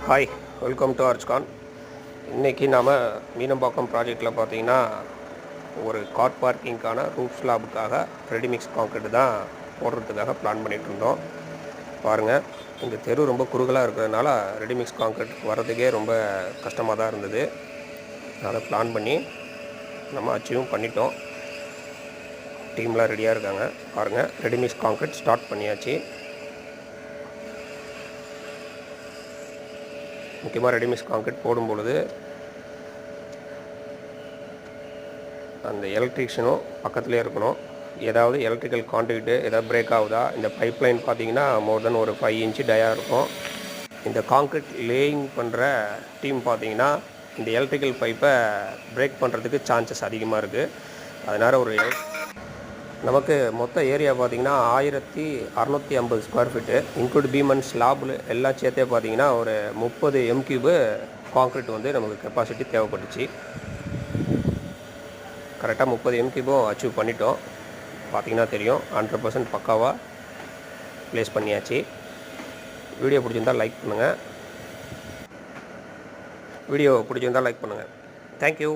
Hi, welcome to அர்ச்கான். இன்றைக்கி நாம் மீனம்பாக்கம் ப்ராஜெக்டில் பார்த்தீங்கன்னா ஒரு கார் பார்க்கிங்க்கான ரூஃப் ஸ்லாபுக்காக ரெடிமிக்ஸ் கான்க்ரீட் தான் போடுறதுக்காக பிளான் பண்ணிகிட்டு இருந்தோம். பாருங்கள், இந்த தெரு ரொம்ப குறுகலாக இருக்கிறதுனால ரெடிமிக்ஸ் கான்க்ரீட் வர்றதுக்கே ரொம்ப கஷ்டமாக தான் இருந்தது. அதனால் பிளான் பண்ணி நம்ம அச்சீவும் பண்ணிட்டோம். டீம்லாம் ரெடியாக இருக்காங்க. பாருங்கள், ரெடிமிக்ஸ் கான்க்ரீட் ஸ்டார்ட் பண்ணியாச்சு. முக்கியமாக ரெடிமிக்ஸ் கான்க்ரீட் போடும்பொழுது அந்த எலக்ட்ரிஷியனும் பக்கத்துலேயே இருக்கணும். ஏதாவது எலக்ட்ரிக்கல் கான்ட்ராக்டு ஏதாவது பிரேக் ஆகுதா, இந்த பைப் லைன் பார்த்திங்கன்னா மோர் தென் ஒரு 5 இன்ச்சு டயா இருக்கும். இந்த கான்க்ரீட் லேயிங் பண்ணுற டீம் பார்த்திங்கன்னா இந்த எலக்ட்ரிக்கல் பைப்பை பிரேக் பண்ணுறதுக்கு சான்சஸ் அதிகமாக இருக்குது. அதனால் நமக்கு மொத்த ஏரியா பார்த்திங்கன்னா 1650 square feet, include beam and ஸ்லாபில் எல்லாம் சேர்த்தே பார்த்திங்கன்னா ஒரு 30 M³ கான்க்ரீட் வந்து நமக்கு கெப்பாசிட்டி தேவைப்பட்டுச்சு. கரெக்டாக 30 M³ அச்சீவ் பண்ணிட்டோம். பார்த்திங்கன்னா தெரியும், 100% பக்காவாக ப்ளேஸ் பண்ணியாச்சு. வீடியோ பிடிச்சிருந்தால் லைக் பண்ணுங்கள். தேங்க்யூ.